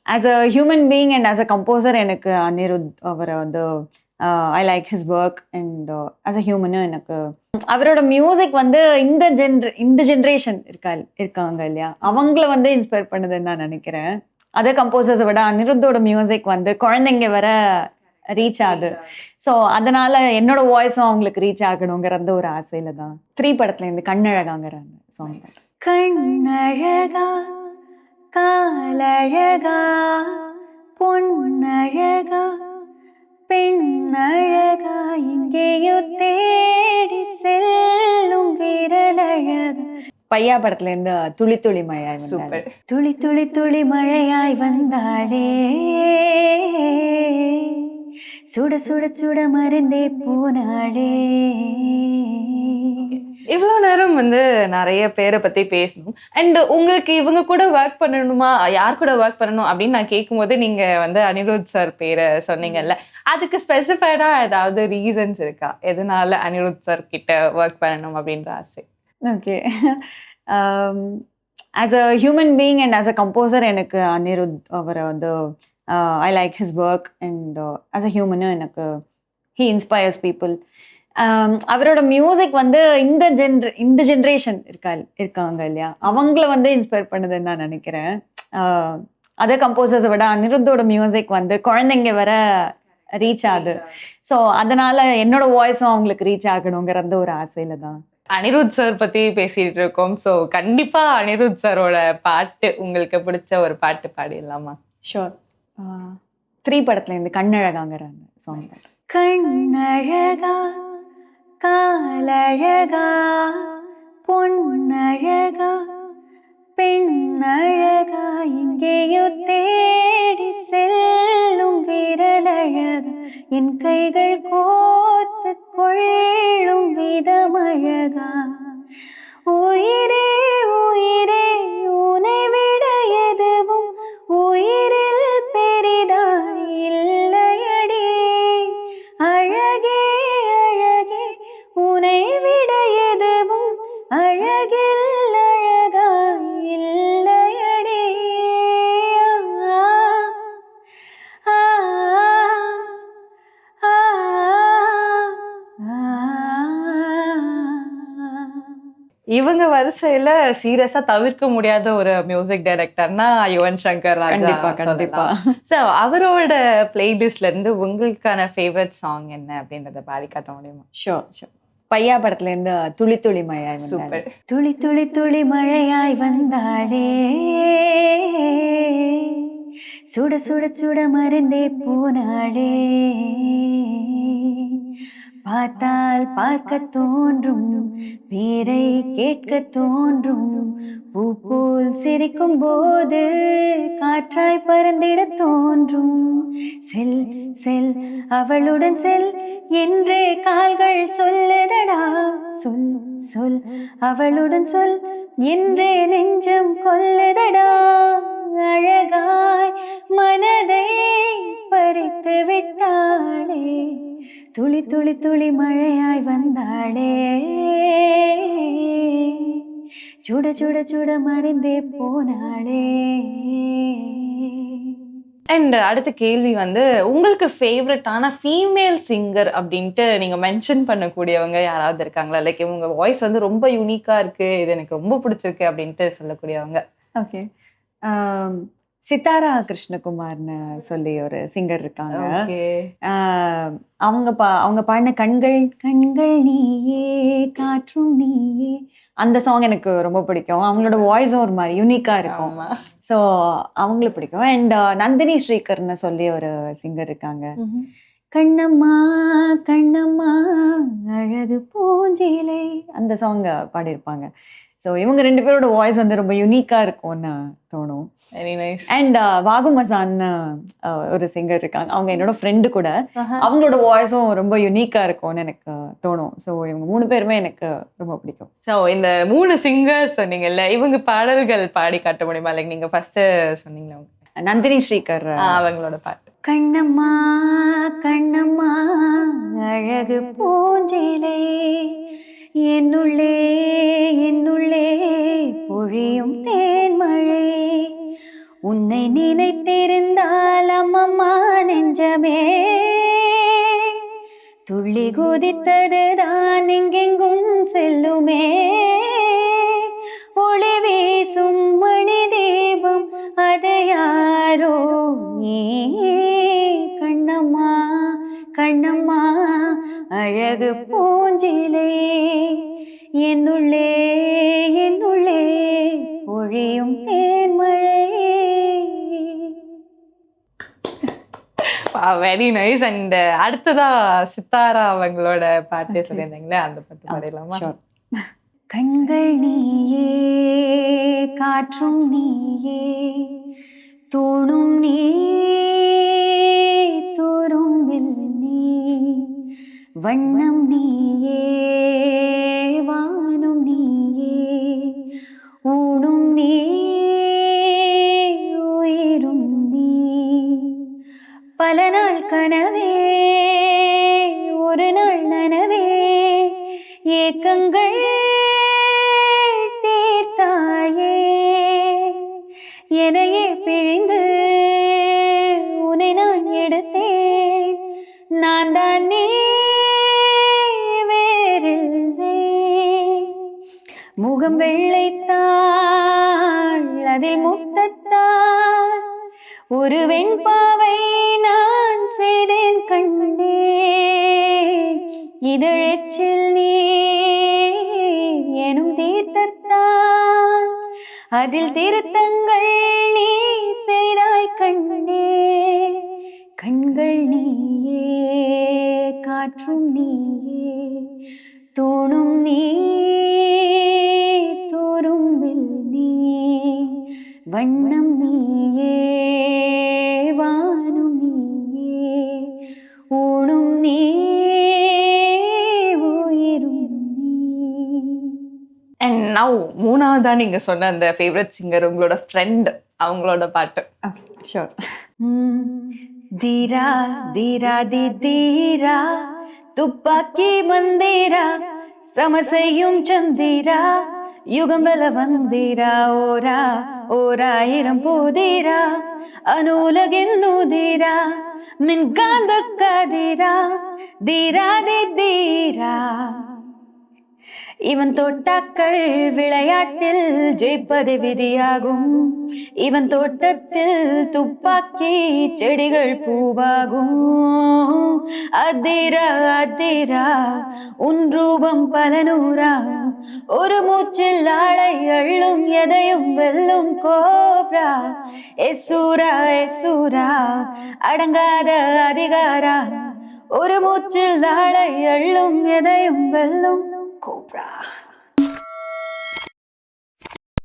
As a human being and as a composer எனக்கு அனிருத் அவரை வந்து I like his work and as a ஹியூமனும் எனக்கு அவரோட மியூசிக் வந்து இந்த ஜென்ரேஷன் இருக்காங்க இல்லையா, அவங்கள வந்து இன்ஸ்பயர் பண்ணுதுன்னு நான் நினைக்கிறேன். அதர் கம்போசர்ஸை விட அனிருத்தோட மியூசிக் வந்து குழந்தைங்க வர ரீச் ஆகுது. ஸோ அதனால என்னோட வாய்ஸும் அவங்களுக்கு ரீச் ஆகணுங்கிற அந்த ஒரு ஆசையில தான் 3 படத்துல இருந்து கண்ணழகாங்கிற அந்த சாங். கண்ணழகா காலழகா பொன்னழகா பெண்ணழகா எங்கேயோ தேடி செல்லும் விரலழகா. பையா படத்துல இருந்து துளி துளி மழையாய் வந்தாளே. துளி துளி துளி மழையாய் வந்தாளே சுட சுட சுட மருந்தே போனாளே. இவ்வளோ நேரம் வந்து நிறைய பேரை பத்தி பேசணும். அண்ட் உங்களுக்கு இவங்க கூட ஒர்க் பண்ணணுமா, யார் கூட ஒர்க் பண்ணணும் அப்படின்னு நான் கேட்கும்போது நீங்க வந்து அனிருத் சார் பேரை சொன்னீங்கல்ல, அதுக்கு ஸ்பெசிஃபைடா ஏதாவது ரீசன்ஸ் இருக்கா, எதனால அனிருத் சார் கிட்ட ஒர்க் பண்ணணும் அப்படின்ற ஆசை? Okay, as a human being and as a composer எனக்கு அனிருத் அவரை வந்து I like his work and as a ஹியூமனும் எனக்கு ஹீ இன்ஸ்பயர்ஸ் பீப்புள். அவரோட மியூசிக் வந்து இந்த ஜென்ரேஷன் இருக்காங்க இல்லையா, அவங்கள வந்து இன்ஸ்பயர் பண்ணுதுன்னு நான் நினைக்கிறேன். அதர் கம்போசர்ஸை விட அனிருத்தோட மியூசிக் வந்து குழந்தைங்க வர ரீச் ஆகுது. ஸோ அதனால என்னோட வாய்ஸும் அவங்களுக்கு ரீச் ஆகணுங்கிற அந்த ஒரு ஆசையில தான். அனிருத் சார் பத்தி பேசிட்டு இருக்கோம். ஸோ கண்டிப்பா அனிருத் சாரோட பாட்டு உங்களுக்கு பிடிச்ச ஒரு பாட்டு பாடிடலாமா? ஷோர். 3 படத்துல இருந்து கண்ணழகாங்கிற அந்த சாங். கண்ணழகா காலழகா பொன்னழகா பெண்ணழகா எங்கேயோ தேடி செல்லும் விரலழகா என் கைகள் கோர்த்து கொள்ளும் விதமழகா. உயிரே உயிரே உனை விட எதுவும் உயிரில் பெரிதாய் இல்லையடி. அழகே அழகே உனை விட எதுவும் அழகில் அழகாய் இல்லையடி. ஆ, ஆ, ஆ, இவங்க வரிசையில சீரியஸா தவிர்க்க முடியாத ஒரு மியூசிக் டைரக்டர்னா யுவன் சங்கர் ராஜா. கண்டிப்பா கண்டிப்பா. ஸோ அவரோட பிளேலிஸ்ட்ல இருந்து உங்களுக்கான ஃபேவரட் சாங் என்ன அப்படின்றத பாடி காட்ட முடியுமா? Sure sure. பையா படத்துல இருந்து துளி துளி மழையாய் வந்தாளே. சூப்பர். துளி துளி துளி மழையாய் வந்தாளே சுட சுட சுட மருந்தே போனாளே. பார்த்தால் பார்க்க தோன்றும் பேரை கேட்க தோன்றும் பூ போல் சிரிக்கும் போது காற்றாய் பறந்திட தோன்றும். செல் செல் அவளுடன் செல் என்றே கால்கள் சொல்லுதடா. சொல் சொல் அவளுடன் சொல் என்றே நெஞ்சம் கொல்லுதடா. அழகாய் மனதை பறித்து விட்டாளே துளி துளி துளி மழையாய் வந்தாளே சுட சுட சுட மறைந்தே போனாளே. அண்ட் அடுத்த கேள்வி வந்து, உங்களுக்கு ஃபேவரட்டான ஃபீமேல் சிங்கர் அப்படின்ட்டு நீங்க மென்ஷன் பண்ணக்கூடியவங்க யாராவது இருக்காங்களா? லைக் இவங்க வாய்ஸ் வந்து ரொம்ப யூனிக்கா இருக்கு, இது எனக்கு ரொம்ப பிடிச்சிருக்கு அப்படின்ட்டு சொல்லக்கூடியவங்க. ஓகே, சித்தாரா கிருஷ்ணகுமார்னு சொல்லி ஒரு சிங்கர் இருக்காங்க. அவங்க பாடின கண்கள் கண்கள் நீயே காற்றும் நீயே அந்த சாங் எனக்கு ரொம்ப பிடிக்கும். அவங்களோட வாய்ஸும் ஒரு மாதிரி யூனிக்கா இருக்கும். ஸோ அவங்களுக்கு பிடிக்கும். அண்ட் நந்தினி ஸ்ரீகர்னு சொல்லி ஒரு சிங்கர் இருக்காங்க. கண்ணம்மா கண்ணம்மா அழகு பூஞ்சிலை அந்த சாங் பாடியிருப்பாங்க. ஸோ இவங்க 2 பேரோட வாய்ஸ் வந்து ரொம்ப யூனிக்காக இருக்கும்னு தோணும். Very nice. அண்ட் வாகுமசான்னு ஒரு சிங்கர் இருக்காங்க, அவங்க என்னோட ஃப்ரெண்டு கூட. அவங்களோட வாய்ஸும் ரொம்ப யூனிக்காக இருக்கும்னு எனக்கு தோணும். ஸோ இவங்க 3 பேருமே எனக்கு ரொம்ப பிடிக்கும். ஸோ இந்த 3 சிங்கர்ஸ் சொன்னீங்கல்ல, இவங்க பாடல்கள் பாடி காட்ட முடியுமா? லைக் நீங்கள் ஃபர்ஸ்ட்டு சொன்னீங்களா நந்தினி ஸ்ரீகர், அவங்களோட பாட்டு. கண்ணம்மா கண்ணம்மா அழகு பூஞ்சிலை என்னுள்ளே என்னுள்ளே பொழியும் தேன்மழை உன்னை நினைத்திருந்தால் அம்மம்மா நெஞ்சமே துள்ளி குதித்ததுதான் எங்கெங்கும் செல்லுமே. ஒளி வீசும் மணி தீபம் அது யாரோ நீ கண்ணம்மா கண்ணம்மா அழகு பூஞ்சிலே என்னுள்ளே என்னுள்ளே பொழியும் தேன்மழை. Very nice. அண்ட் அடுத்ததா சித்தாரா அவங்களோட பாட்டே சொல்லியிருந்தீங்களே, அந்த பாட்டு பாடிடலாமா? கண்கள் நீயே காற்றும் நீயே தோணும் நீ துரும்பில் நீ வண்ணம் நீயே வானும் நீயே ஊனும் நீ உயிரும் நீ. பல நாள் கனவே ஒரு நாள் நனவே ஏக்கங்கள் தீர்த்தாயே எனையே பிழிந்து உன்னை நான் எடுத்தேன். நான் தான் நீ வேறில்லை. முகம் வெள்ளைத்தாள் அதில் முத்தத்தாள் ஒரு வெண்பாவை நான் செய்தேன் கண்டே. இதழச்சில் நீர் எனும் தீர்த்தத்தால் அதில் திருத்தங்கள் நீ செய்தாய் கண்டே. கண்கள் நீயே காற்றும் நீயே தோணும் நீ துரும்பில் நீ வண்ணம் நீயே வானும் நீயே ஊனும் நீ உயிரும் நீ. அண்ட் நவ் மூணாவதா நீங்க சொன்ன அந்த ஃபேவரட் சிங்கர், உங்களோட ஃப்ரெண்ட், அவங்களோட பாட்டு. ஷோர். தீரா தீரா தி தீரா துப்பாக்கி மந்திரா சமர் செய்யும் சந்திரா யுகம் வெல வந்திரா ஓரா ஓராயிரம் போதிரா அனுலகென்னுதிரா மின்காந்த கதிரா தீரா தி தீரா. இவன் தோட்டாக்கள் விளையாட்டில் ஜெயிப்பது விதியாகும். இவன் தோட்டத்தில் துப்பாக்கி செடிகள் பூவாகும். அதிரா அதிரா உன் ரூபம் பல நூறா ஒரு மூச்சில் ஆளை அள்ளும் எதையும் வெல்லும் கோப்ரா. எசூரா எசூரா அடங்காத அதிகாரா ஒரு மூச்சில் ஆளை அள்ளும் எதையும் வெல்லும் Cobra.